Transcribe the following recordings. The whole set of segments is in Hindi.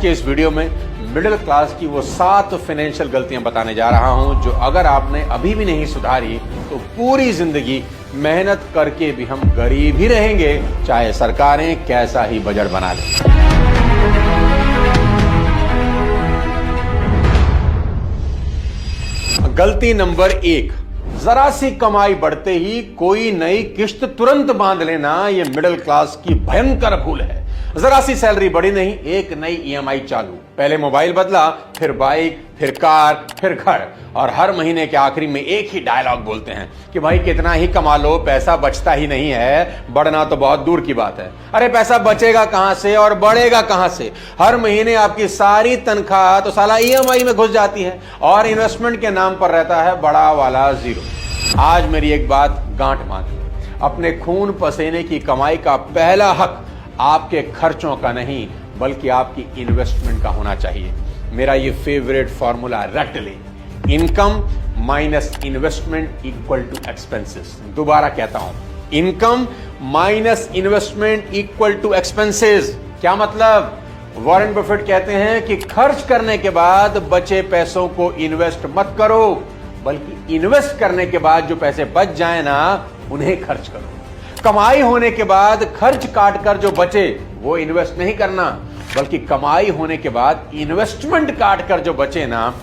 कि इस वीडियो में मिडिल क्लास की वो 7 फाइनेंशियल गलतियां बताने जा रहा हूं जो अगर आपने अभी भी नहीं सुधारी तो पूरी जिंदगी मेहनत करके भी हम गरीब ही रहेंगे, चाहे सरकारें कैसा ही बजट बना लें। गलती नंबर 1, जरा सी कमाई बढ़ते ही कोई नई किश्त तुरंत बांध लेना। यह मिडिल क्लास की भयंकर भूल है। जरा सी सैलरी बढ़ी नहीं, एक नई ईएमआई चालू, पहले मोबाइल बदला, फिर बाइक, फिर कार, फिर घर, और हर महीने के आखिरी में एक ही डायलॉग बोलते हैं कि भाई कितना ही कमा लो पैसा बचता ही नहीं है, बढ़ना तो बहुत दूर की बात है। अरे पैसा बचेगा कहां से और बढ़ेगा कहां से? हर महीने आपकी सारी तनख्वाह तो साला ईएमआई में घुस जाती है और इन्वेस्टमेंट के नाम पर रहता है बड़ा वाला जीरो। आज मेरी एक बात गांठ बांधिए, अपने खून पसीने की कमाई का पहला हक आपके खर्चों का नहीं बल्कि आपकी इन्वेस्टमेंट का होना चाहिए। मेरा ये फेवरेट फॉर्मूला रट ले, income minus investment equal to expenses. दोबारा कहता हूं, income minus investment equal to expenses. क्या मतलब? वॉरेन बफेट कहते हैं कि खर्च करने के बाद बचे पैसों को इन्वेस्ट मत करो, बल्कि इन्वेस्ट करने के बाद जो पैसे बच जाए ना उन्हें खर्च करो। कमाई होने के बाद खर्च काट कर जो बचे वो इन्वेस्ट नहीं करना, बल्कि कमाई होने के बाद इन्वेस्टमेंट काट कर जो बचे ना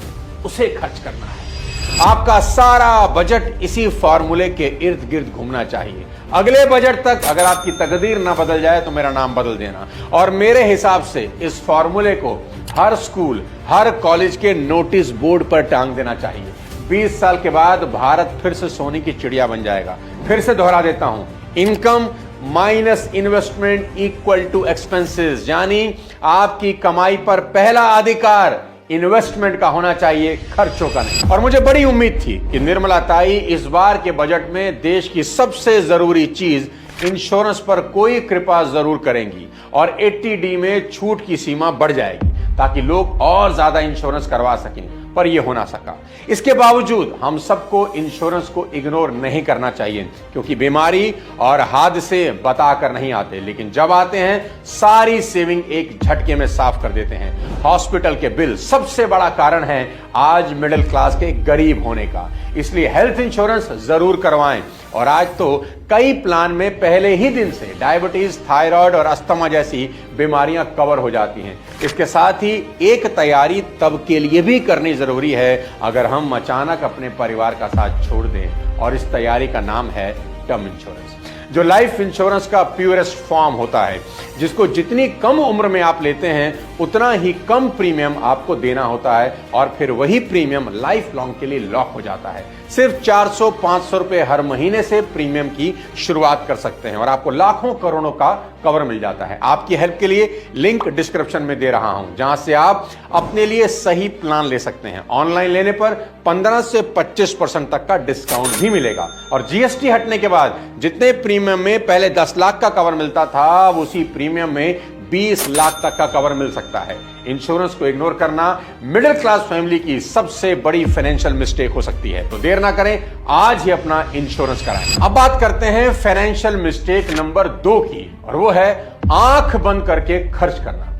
उसे खर्च करना है। आपका सारा बजट इसी फॉर्मूले के इर्द गिर्द घूमना चाहिए। अगले बजट तक अगर आपकी तकदीर ना बदल जाए तो मेरा नाम बदल देना। और मेरे हिसाब से इस फॉर्मूले को हर स्कूल, हर कॉलेज के नोटिस बोर्ड पर टांग देना चाहिए। 20 साल के बाद भारत फिर से सोने की चिड़िया बन जाएगा। फिर से दोहरा देता हूं, income minus investment equal to expenses, यानी आपकी कमाई पर पहला अधिकार इन्वेस्टमेंट का होना चाहिए, खर्चों का नहीं। और मुझे बड़ी उम्मीद थी कि निर्मला ताई इस बार के बजट में देश की सबसे जरूरी चीज इंश्योरेंस पर कोई कृपा जरूर करेंगी और 80D में छूट की सीमा बढ़ जाएगी ताकि लोग और ज्यादा इंश्योरेंस करवा सकें, पर यह हो ना सका। इसके बावजूद हम सबको इंश्योरेंस को इग्नोर नहीं करना चाहिए, क्योंकि बीमारी और हादसे बताकर नहीं आते, लेकिन जब आते हैं सारी सेविंग एक झटके में साफ कर देते हैं। हॉस्पिटल के बिल सबसे बड़ा कारण है आज मिडिल क्लास के गरीब होने का, इसलिए हेल्थ इंश्योरेंस जरूर करवाएं। और आज तो कई प्लान में पहले ही दिन से डायबिटीज, थायराइड और अस्थमा जैसी बीमारियां कवर हो जाती हैं। इसके साथ ही एक तैयारी तब के लिए भी करनी जरूरी है अगर हम अचानक अपने परिवार का साथ छोड़ दें, और इस तैयारी का नाम है टर्म इंश्योरेंस, जो लाइफ इंश्योरेंस का प्योरेस्ट फॉर्म होता है, जिसको जितनी कम उम्र में आप लेते हैं उतना ही कम प्रीमियम आपको देना होता है, और फिर वही प्रीमियम लाइफ लॉन्ग के लिए लॉक हो जाता है। सिर्फ 400-500 रुपए हर महीने से प्रीमियम की शुरुआत कर सकते हैं और आपको लाखों करोड़ों का कवर मिल जाता है। आपकी हेल्प के लिए लिंक डिस्क्रिप्शन में दे रहा हूं, जहां से आप अपने लिए सही प्लान ले सकते हैं। ऑनलाइन लेने पर 15 से 25% तक का डिस्काउंट भी मिलेगा, और जीएसटी हटने के बाद जितने प्रीमियम में पहले 10 लाख का कवर मिलता था, उसी प्रीमियम में 20 लाख तक का कवर मिल सकता है। इंश्योरेंस को इग्नोर करना मिडिल क्लास फैमिली की सबसे बड़ी फाइनेंशियल मिस्टेक हो सकती है, तो देर ना करें, आज ही अपना इंश्योरेंस कराएं। अब बात करते हैं फाइनेंशियल मिस्टेक नंबर 2 की, और वो है आंख बंद करके खर्च करना।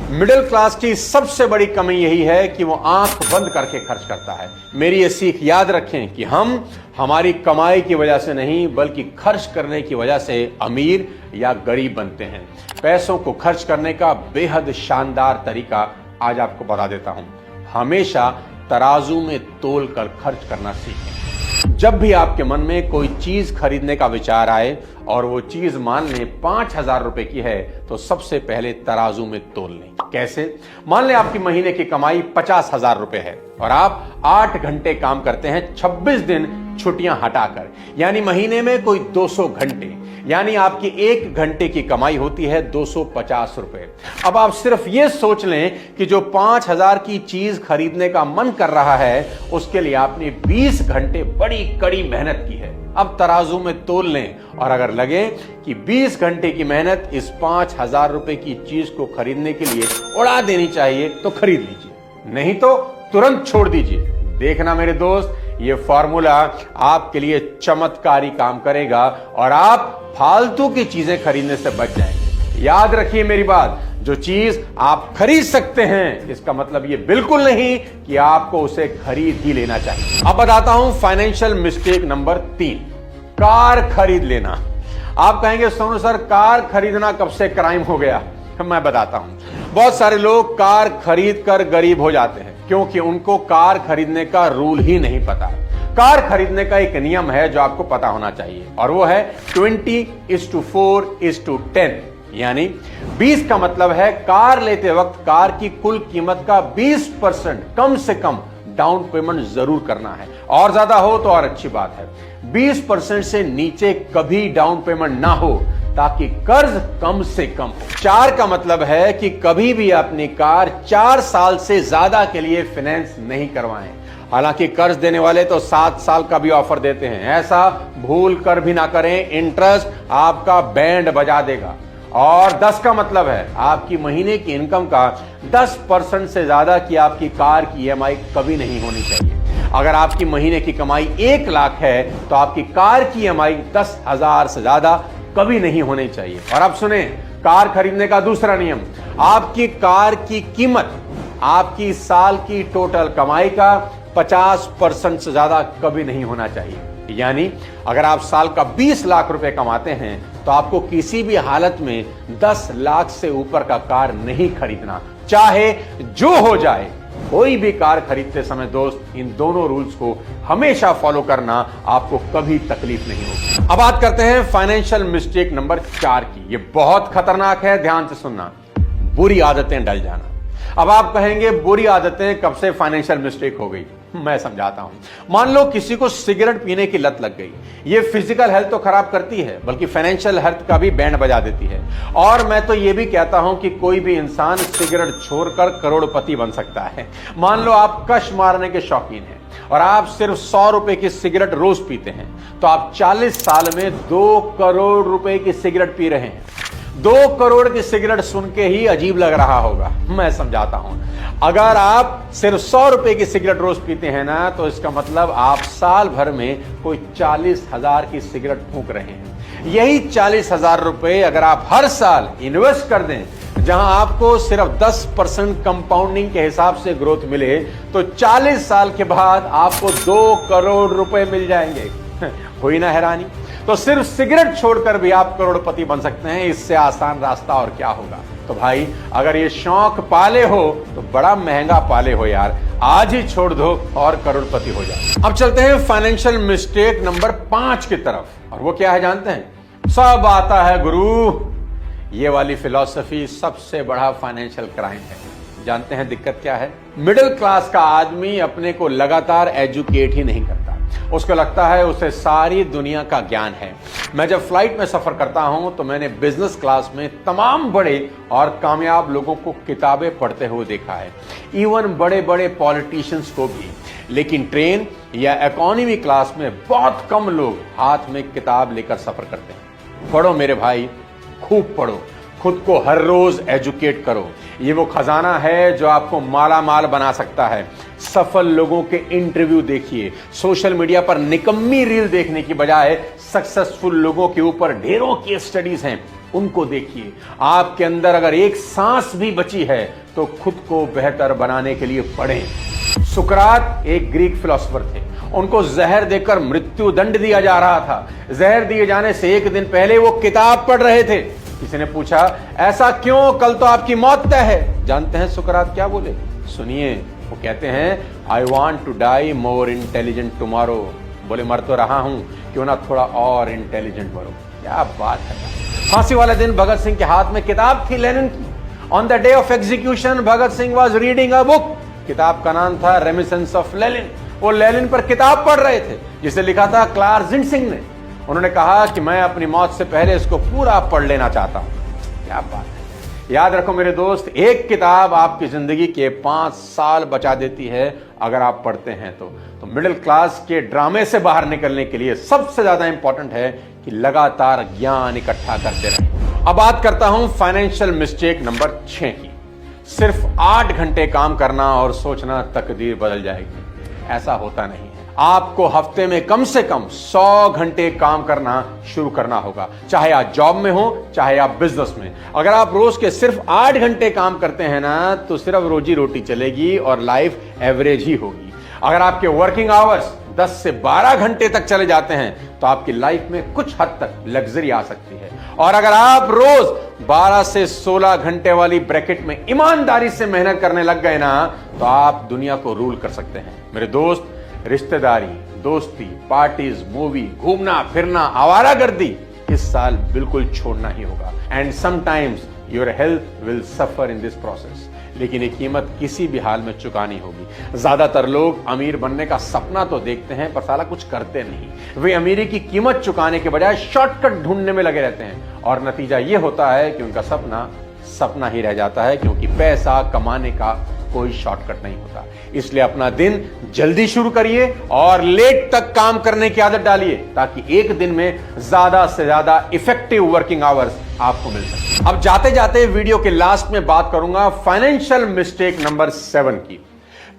मिडिल क्लास की सबसे बड़ी कमी यही है कि वो आंख बंद करके खर्च करता है। मेरी ये सीख याद रखें कि हम हमारी कमाई की वजह से नहीं बल्कि खर्च करने की वजह से अमीर या गरीब बनते हैं। पैसों को खर्च करने का बेहद शानदार तरीका आज आपको बता देता हूं। हमेशा तराजू में तोल कर खर्च करना सीखें। जब भी आपके मन में कोई चीज खरीदने का विचार आए और वो चीज मान लें 5000 रुपए की है, तो सबसे पहले तराजू में तोल लें। कैसे? मान लें आपकी महीने की कमाई 50,000 रुपए है और आप 8 घंटे काम करते हैं 26 दिन छुट्टियां हटाकर, यानी महीने में कोई 200 घंटे, यानी आपकी 1 घंटे की कमाई होती है 250 रुपए। अब आप सिर्फ ये सोच लें कि जो 5000 की चीज खरीदने का मन कर रहा है उसके लिए आपने 20 घंटे बड़ी कड़ी मेहनत की है। अब तराजू में तोल लें, और अगर लगे कि 20 घंटे की मेहनत इस 5000 रुपए की चीज को खरीदने के लिए उड़ा देनी चाहिए तो खरीद लीजिए, नहीं तो तुरंत छोड़ दीजिए। देखना मेरे दोस्त, ये फॉर्मूला आपके लिए चमत्कारी काम करेगा और आप फालतू की चीजें खरीदने से बच जाएंगे। याद रखिए मेरी बात, जो चीज आप खरीद सकते हैं इसका मतलब ये बिल्कुल नहीं कि आपको उसे खरीद ही लेना चाहिए। अब बताता हूं फाइनेंशियल मिस्टेक नंबर 3, कार खरीद लेना। आप कहेंगे सोनू सर कार खरीदना कब से क्राइम हो गया? मैं बताता हूं। बहुत सारे लोग कार खरीद कर गरीब हो जाते हैं क्योंकि उनको कार खरीदने का रूल ही नहीं पता। कार खरीदने का एक नियम है जो आपको पता होना चाहिए और वो है 20:4:10, यानी 20 का मतलब है कार लेते वक्त कार की कुल कीमत का 20% कम से कम डाउन पेमेंट जरूर करना है, और ज्यादा हो तो और अच्छी बात है। 20% से नीचे कभी डाउन पेमेंट ना हो ताकि कर्ज कम से कम हो। 4 का मतलब है कि कभी भी अपनी कार 4 साल से ज्यादा के लिए फाइनेंस नहीं करवाएं। हालांकि कर्ज देने वाले तो 7 साल का भी ऑफर देते हैं, ऐसा भूल कर भी ना करें, इंटरेस्ट आपका बैंड बजा देगा। और 10 का मतलब है आपकी महीने की इनकम का 10% से ज्यादा की आपकी कार की ईएमआई कभी नहीं होनी चाहिए। अगर आपकी महीने की कमाई 1 लाख है तो आपकी कार की ईएमआई 10,000 से ज्यादा कभी नहीं होनी चाहिए। और अब सुने कार खरीदने का दूसरा नियम, आपकी कार की कीमत आपकी साल की टोटल कमाई का 50% से ज्यादा कभी नहीं होना चाहिए। यानी अगर आप साल का 20 लाख रुपए कमाते हैं तो आपको किसी भी हालत में 10 लाख से ऊपर का कार नहीं खरीदना, चाहे जो हो जाए। कोई भी कार खरीदते समय दोस्त इन दोनों रूल्स को हमेशा फॉलो करना, आपको कभी तकलीफ नहीं होगी। अब बात करते हैं फाइनेंशियल मिस्टेक नंबर 4 की। ये बहुत खतरनाक है, ध्यान से सुनना। बुरी आदतें डल जाना। अब आप कहेंगे बुरी आदतें कब से फाइनेंशियल मिस्टेक हो गई? मैं समझाता हूं। मान लो किसी को सिगरेट पीने की लत लग गई। ये फिजिकल हेल्थ तो खराब करती है बल्कि फाइनेंशियल हेल्थ का भी बैंड बजा देती है। और मैं तो ये भी कहता हूं कि कोई भी इंसान सिगरेट छोड़कर करोड़पति बन सकता है। मान लो आप कश मारने के शौकीन हैं और आप सिर्फ 100 रुपए की सिगरेट रोज पीते हैं तो आप 40 साल में 2 करोड़ रुपए की सिगरेट पी रहे हैं। 2 करोड़ की सिगरेट सुन के ही अजीब लग रहा होगा, मैं समझाता हूं। अगर आप सिर्फ 100 रुपए की सिगरेट रोज पीते हैं ना तो इसका मतलब आप साल भर में कोई 40,000 की सिगरेट फूंक रहे हैं। यही 40,000 रुपए अगर आप हर साल इन्वेस्ट कर दें जहां आपको सिर्फ 10% कंपाउंडिंग के हिसाब से ग्रोथ मिले तो 40 साल के बाद आपको 2 करोड़ रुपए मिल जाएंगे। हुई ना हैरानी? तो सिर्फ सिगरेट छोड़कर भी आप करोड़पति बन सकते हैं। इससे आसान रास्ता और क्या होगा? तो भाई अगर ये शौक पाले हो तो बड़ा महंगा पाले हो यार, आज ही छोड़ दो और करोड़पति हो जाओ। अब चलते हैं फाइनेंशियल मिस्टेक नंबर 5 की तरफ, और वो क्या है जानते हैं? सब आता है गुरु। ये वाली फिलॉसफी सबसे बड़ा फाइनेंशियल क्राइम है। जानते हैं दिक्कत क्या है? मिडिल क्लास का आदमी अपने को लगातार एजुकेट ही नहीं करता। उसको लगता है उसे सारी दुनिया का ज्ञान है। मैं जब फ्लाइट में सफर करता हूं तो मैंने बिजनेस क्लास में तमाम बड़े और कामयाब लोगों को किताबें पढ़ते हुए देखा है, इवन बड़े बड़े पॉलिटिशियंस को भी। लेकिन ट्रेन या इकोनॉमी क्लास में बहुत कम लोग हाथ में किताब लेकर सफर करते हैं। पढ़ो मेरे भाई, खूब पढ़ो, खुद को हर रोज एजुकेट करो। ये वो खजाना है जो आपको माला माल बना सकता है। सफल लोगों के इंटरव्यू देखिए। सोशल मीडिया पर निकम्मी रील देखने की बजाय सक्सेसफुल लोगों के ऊपर ढेरों की स्टडीज हैं, उनको देखिए। आपके अंदर अगर एक सांस भी बची है तो खुद को बेहतर बनाने के लिए पढ़ें। सुकरात एक ग्रीक फिलोसोफर थे। उनको जहर देकर मृत्यु दंड दिया जा रहा था। जहर दिए जाने से एक दिन पहले वो किताब पढ़ रहे थे। किसी ने पूछा ऐसा क्यों, कल तो आपकी मौत तय है। जानते हैं सुकरात क्या बोले? सुनिए, वो कहते हैं I want to die more intelligent tomorrow. बोले मर तो रहा हूं, क्यों ना थोड़ा और इंटेलिजेंट मरो। क्या बात है। फांसी वाले दिन भगत सिंह के हाथ में किताब थी लेनिन की। On the day of execution Bhagat Singh was reading a book. किताब का नाम था रेमिसेंस ऑफ लेनिन। वो लेनिन पर किताब पढ़ रहे थे जिसे लिखा था क्लार्क जिंटसिंग ने। उन्होंने कहा कि मैं अपनी मौत से पहले इसको पूरा पढ़ लेना चाहता हूं। क्या बात है। याद रखो मेरे दोस्त, एक किताब आपकी जिंदगी के 5 साल बचा देती है अगर आप पढ़ते हैं तो मिडिल क्लास के ड्रामे से बाहर निकलने के लिए सबसे ज्यादा इंपॉर्टेंट है कि लगातार ज्ञान इकट्ठा करते रहें। अब बात करता हूं फाइनेंशियल मिस्टेक नंबर 6 की। सिर्फ 8 घंटे काम करना और सोचना तकदीर बदल जाएगी। ऐसा होता नहीं है। आपको हफ्ते में कम से कम 100 घंटे काम करना शुरू करना होगा, चाहे आप जॉब में हो चाहे आप बिजनेस में। अगर आप रोज के सिर्फ 8 घंटे काम करते हैं ना, तो सिर्फ रोजी रोटी चलेगी और लाइफ एवरेज ही होगी। अगर आपके वर्किंग आवर्स 10 से 12 घंटे तक चले जाते हैं तो आपकी लाइफ में कुछ हद तक लग्जरी आ सकती है। और अगर आप रोज 12 से 16 घंटे वाली ब्रैकेट में ईमानदारी से मेहनत करने लग गए ना, तो आप दुनिया को रूल कर सकते हैं। मेरे दोस्त, रिश्तेदारी, दोस्ती, पार्टीज, मूवी, घूमना फिरना, आवारागर्दी इस साल बिल्कुल छोड़ना ही होगा। And sometimes your health will suffer in this process, लेकिन ये कीमत किसी भी हाल में चुकानी होगी। ज्यादातर लोग अमीर बनने का सपना तो देखते हैं पर साला कुछ करते नहीं। वे अमीरी की कीमत चुकाने के बजाय शॉर्टकट ढूंढने में लगे रहते हैं और नतीजा ये होता है कि उनका सपना सपना ही रह जाता है, क्योंकि पैसा कमाने का कोई शॉर्टकट नहीं होता। इसलिए अपना दिन जल्दी शुरू करिए और लेट तक काम करने की आदत डालिए, ताकि एक दिन में ज्यादा से ज्यादा इफेक्टिव वर्किंग आवर्स आपको मिल सके। अब जाते जाते वीडियो के लास्ट में बात करूंगा फाइनेंशियल मिस्टेक नंबर 7 की।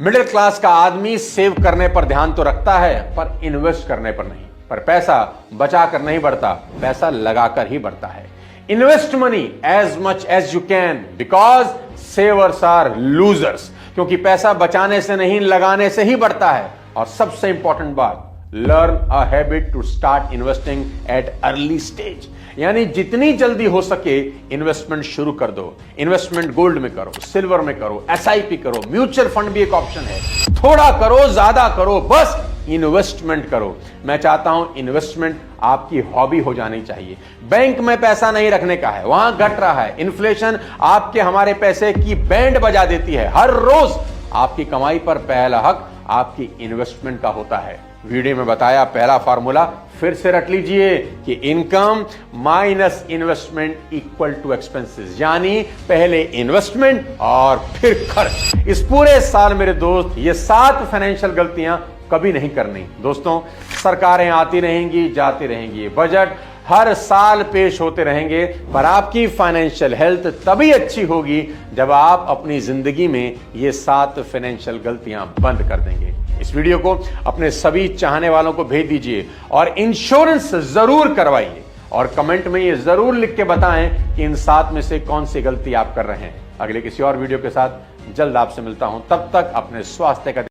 मिडिल क्लास का आदमी सेव करने पर ध्यान तो रखता है पर इन्वेस्ट करने पर नहीं। पर पैसा बचा कर नहीं बढ़ता, पैसा लगाकर ही बढ़ता है। Invest money as much as you can, because savers are losers. क्योंकि पैसा बचाने से नहीं, लगाने से ही बढ़ता है। और सबसे इंपॉर्टेंट बात, learn a habit to start investing at early stage. यानी जितनी जल्दी हो सके इन्वेस्टमेंट शुरू कर दो। इन्वेस्टमेंट गोल्ड में करो, सिल्वर में करो, एसआईपी करो, म्यूचुअल फंड भी एक ऑप्शन है। थोड़ा करो, ज्यादा करो, बस इन्वेस्टमेंट करो। मैं चाहता हूं इन्वेस्टमेंट आपकी हॉबी हो जानी चाहिए। बैंक में पैसा नहीं रखने का है, वहां घट रहा है। इन्फ्लेशन आपके हमारे पैसे की बैंड बजा देती है। हर रोज आपकी कमाई पर पहला हक आपकी इन्वेस्टमेंट का होता है। वीडियो में बताया पहला फार्मूला फिर से रट लीजिए कि income minus investment equal to expenses, यानी पहले इन्वेस्टमेंट और फिर खर्च। इस पूरे साल मेरे दोस्त ये 7 फाइनेंशियल गलतियां कभी नहीं करनी। दोस्तों, सरकारें आती रहेंगी, जाती रहेंगी, बजट हर साल पेश होते रहेंगे, पर आपकी फाइनेंशियल हेल्थ तभी अच्छी होगी जब आप अपनी जिंदगी में ये 7 फाइनेंशियल गलतियां बंद कर देंगे। इस वीडियो को अपने सभी चाहने वालों को भेज दीजिए और इंश्योरेंस जरूर करवाइए और कमेंट में ये जरूर लिख के बताएं कि इन 7 में से कौन सी गलती आप कर रहे हैं। अगले किसी और वीडियो के साथ जल्द आपसे मिलता हूं। तब तक अपने स्वास्थ्य का